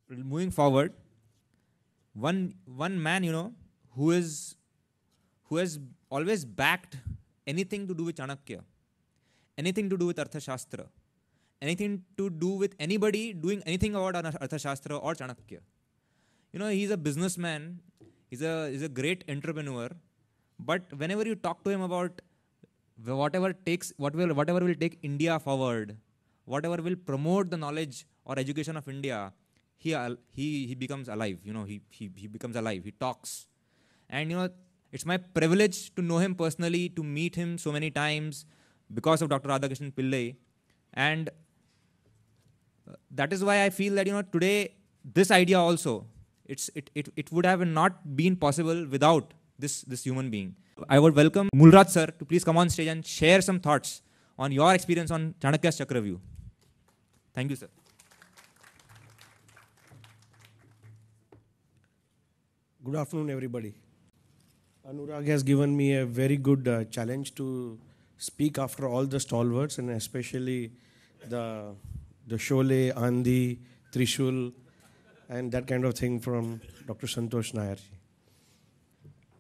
moving forward, one man, who has always backed anything to do with Chanakya, anything to do with Arthashastra, anything to do with anybody doing anything about Arthashastra or Chanakya. He's a businessman, he's a great entrepreneur, but whenever you talk to him about whatever will take India forward, whatever will promote the knowledge or education of India, he becomes alive. He becomes alive. He talks, and it's my privilege to know him personally, to meet him so many times because of Dr. Radhakrishnan Pillai, and that is why I feel that today this idea also it would have not been possible without this human being. I would welcome Mulraj sir to please come on stage and share some thoughts on your experience on Chanakya's Chakravyuh. Thank you, sir. Good afternoon, everybody. Anurag has given me a very good challenge to speak after all the stalwarts, and especially the Sholay, Andhi, Trishul, and that kind of thing from Dr. Santosh Nair.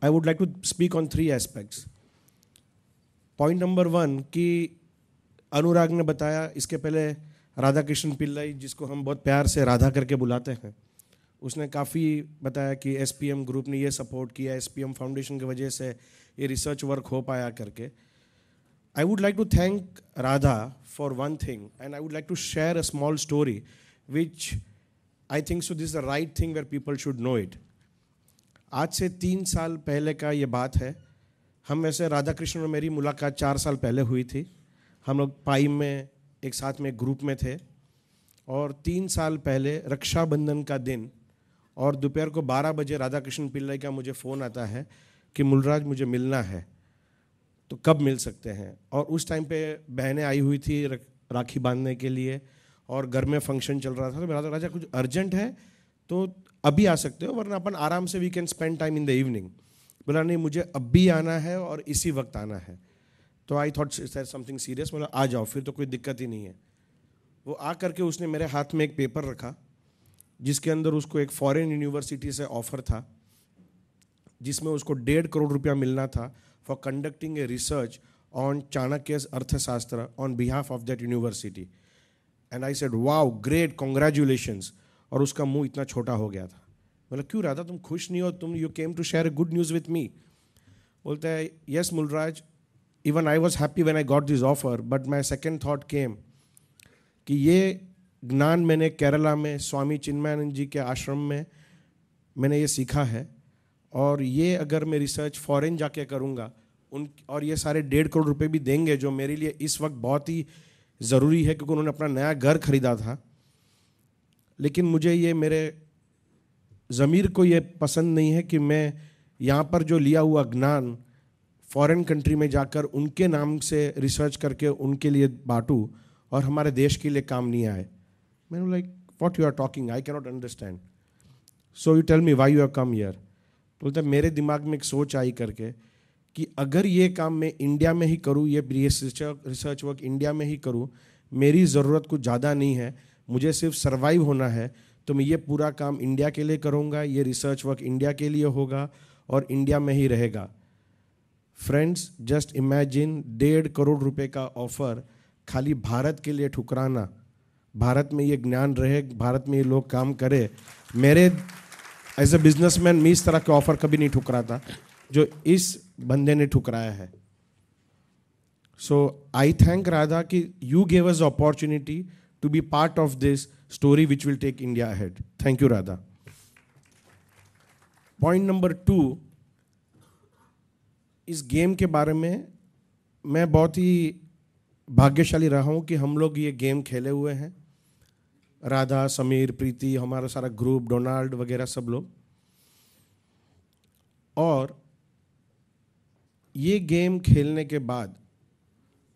I would like to speak on 3 aspects. Point number 1 कि अनुराग ने बताया, इसके पहले राधा कृष्ण पिल्लाई, जिसको हम बहुत प्यार से राधा करके बुलाते हैं, उसने काफ़ी बताया कि एसपीएम ग्रुप ने ये सपोर्ट किया, एसपीएम फाउंडेशन की वजह से ये रिसर्च वर्क हो पाया करके. I would like to thank Radha for one thing, and I would like to share a small story which I think so this is the right thing where people should know it. आज से 3 साल पहले का ये बात है. हम ऐसे राधा कृष्ण और मेरी मुलाकात 4 साल पहले हुई थी. हम लोग पाई में एक साथ में ग्रुप में थे, और 3 साल पहले रक्षाबंधन का दिन और दोपहर को 12 बजे राधा कृष्ण पिल्लाई का मुझे फ़ोन आता है कि मुलराज मुझे मिलना है, तो कब मिल सकते हैं. और उस टाइम पे बहनें आई हुई थी राखी बांधने के लिए, और घर में फंक्शन चल रहा था. तो मेरा राजा कुछ अर्जेंट है तो अभी आ सकते हो, वरना अपन आराम से we can spend time in the evening. बोला नहीं, मुझे अभी आना है और इसी वक्त आना है. तो आई थॉट समथिंग सीरियस. बोला आ जाओ, फिर तो कोई दिक्कत ही नहीं है. वो आ करके उसने मेरे हाथ में एक पेपर रखा जिसके अंदर उसको एक फॉरेन यूनिवर्सिटी से ऑफर था, जिसमें उसको 1.5 करोड़ रुपया मिलना था for conducting a research on Chanakya's Arthashastra on behalf of that university. And I said wow great, congratulations. और उसका मुंह इतना छोटा हो गया था. बोला क्यों राधा, तुम खुश नहीं हो? तुम you came to share a good news with me. बोलता है yes Mulraj, even I was happy when I got this offer, but my second thought came कि ये ज्ञान मैंने केरला में स्वामी चिन्मयानंद जी के आश्रम में मैंने ये सीखा है, और ये अगर मैं रिसर्च फॉरेन जाके करूँगा और ये सारे 1.5 करोड़ रुपए भी देंगे, जो मेरे लिए इस वक्त बहुत ही ज़रूरी है क्योंकि उन्होंने अपना नया घर खरीदा था. लेकिन मुझे ये मेरे ज़मीर को ये पसंद नहीं है कि मैं यहाँ पर जो लिया हुआ ज्ञान फॉरेन कंट्री में जाकर उनके नाम से रिसर्च करके उनके लिए बांटूँ और हमारे देश के लिए काम नहीं आए. मैंने like what you are talking, I can not understand. So you tell me why you have come here. बोलता मेरे दिमाग में एक सोच आई करके कि अगर ये काम मैं इंडिया में ही करूँ, ये रिसर्च वर्क इंडिया में ही करूँ, मेरी ज़रूरत कुछ ज़्यादा नहीं है, मुझे सिर्फ सर्वाइव होना है, तो मैं ये पूरा काम इंडिया के लिए करूँगा, ये रिसर्च वर्क इंडिया के लिए होगा और इंडिया में ही रहेगा. फ्रेंड्स, जस्ट इमेजिन 1.5 करोड़ रुपए का ऑफर खाली भारत के लिए ठुकराना. भारत में ये ज्ञान रहे, भारत में ये लोग काम करे. मेरे एज ए बिजनेसमैन मैं इस तरह के ऑफर कभी नहीं ठुकराता जो इस बंदे ने ठुकराया है. सो आई थैंक राधा कि you gave us opportunity to be part of this story which will take India ahead. Thank you, Radha. Point number 2, इस गेम के बारे में मैं बहुत ही भाग्यशाली रहा हूँ कि हम लोग ये गेम खेले हुए हैं. राधा, समीर, प्रीति, हमारा सारा ग्रुप, डोनाल्ड वगैरह सब लोग. और ये गेम खेलने के बाद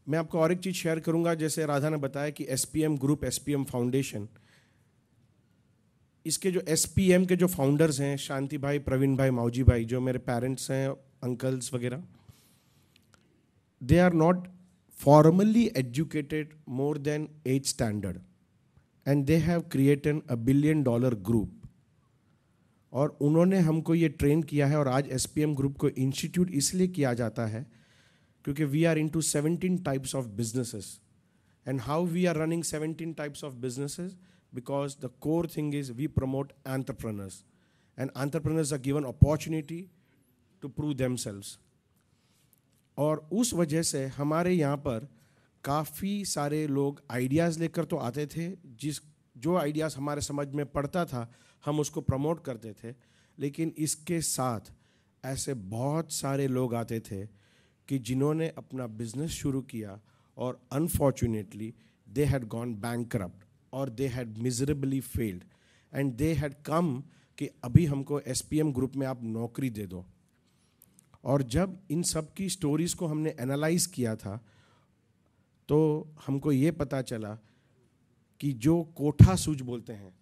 मैं आपको और एक चीज़ शेयर करूंगा. जैसे राधा ने बताया कि एसपीएम ग्रुप, एसपीएम फाउंडेशन, इसके जो एसपीएम के जो फाउंडर्स हैं, शांति भाई, प्रवीण भाई, माऊजी भाई, जो मेरे पेरेंट्स हैं, अंकल्स वगैरह, they are not formally educated more than 8th standard. and they have created a $1 billion group. और उन्होंने हमको ये ट्रेन किया है, और आज SPM ग्रुप को इंस्टीट्यूट इसलिए किया जाता है क्योंकि we are into 17 types of businesses. And how we are running 17 types of businesses? Because the core thing is we promote entrepreneurs, and entrepreneurs are given opportunity to prove themselves. और उस वजह से हमारे यहाँ पर काफ़ी सारे लोग आइडियाज़ लेकर तो आते थे, जो आइडियाज़ हमारे समझ में पड़ता था हम उसको प्रमोट करते थे. लेकिन इसके साथ ऐसे बहुत सारे लोग आते थे कि जिन्होंने अपना बिजनेस शुरू किया और unfortunately they had gone bankrupt और they had miserably failed, and they had come कि अभी हमको SPM ग्रुप में आप नौकरी दे दो. और जब इन सब की स्टोरीज़ को हमने एनालाइज किया था तो हमको ये पता चला कि जो कोठा सूझ बोलते हैं,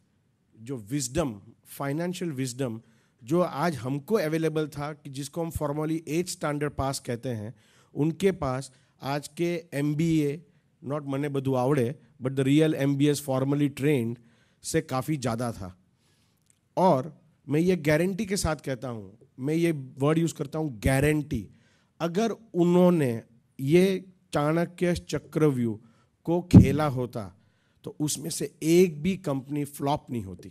जो विजडम, फाइनेंशियल विजडम जो आज हमको अवेलेबल था, कि जिसको हम फॉर्मली 8th स्टैंडर्ड पास कहते हैं, उनके पास आज के MBA, नॉट मने बधु आवड़े, but the real MBS formally trained से काफ़ी ज़्यादा था. और मैं ये गारंटी के साथ कहता हूँ, मैं ये वर्ड यूज़ करता हूँ गारंटी, अगर उन्होंने ये चाणक्य चक्रव्यूह को खेला होता तो उसमें से एक भी कंपनी फ्लॉप नहीं होती.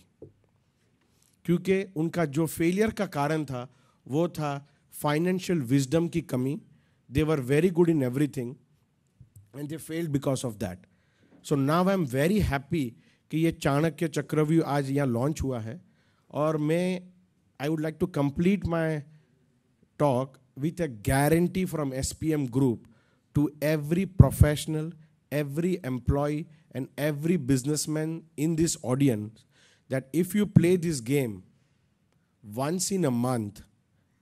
क्योंकि उनका जो फेलियर का कारण था वो था फाइनेंशियल विजडम की कमी. They were very good in everything and they failed because of that. So now I am very happy कि ये चाणक्य चक्रव्यूह आज यहाँ लॉन्च हुआ है. और मैं I would like to complete my talk with a guarantee from SPM Group to every professional, every employee, and every businessman in this audience that if you play this game once in a month,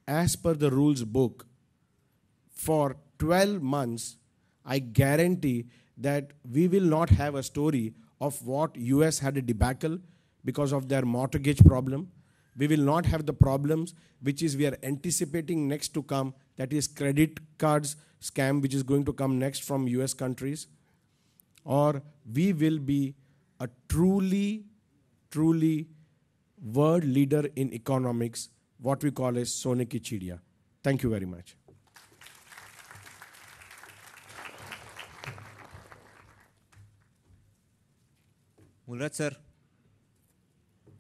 as per the rules book, for 12 months, I guarantee that we will not have a story of what US had a debacle because of their mortgage problem. We will not have the problems which is we are anticipating next to come, that is credit cards scam which is going to come next from US countries. Or we will be a truly world leader in economics, what we call as Sone ki Chidiya. Thank you very much. Mulraj sir,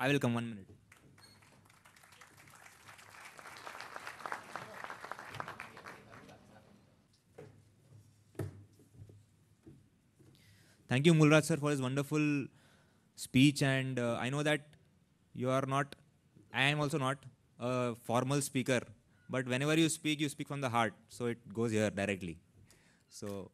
I will come 1 minute. Thank you, Mulraj sir, for his wonderful speech. And I know that you are not, I am also not a formal speaker, but whenever you speak from the heart. So it goes here directly. So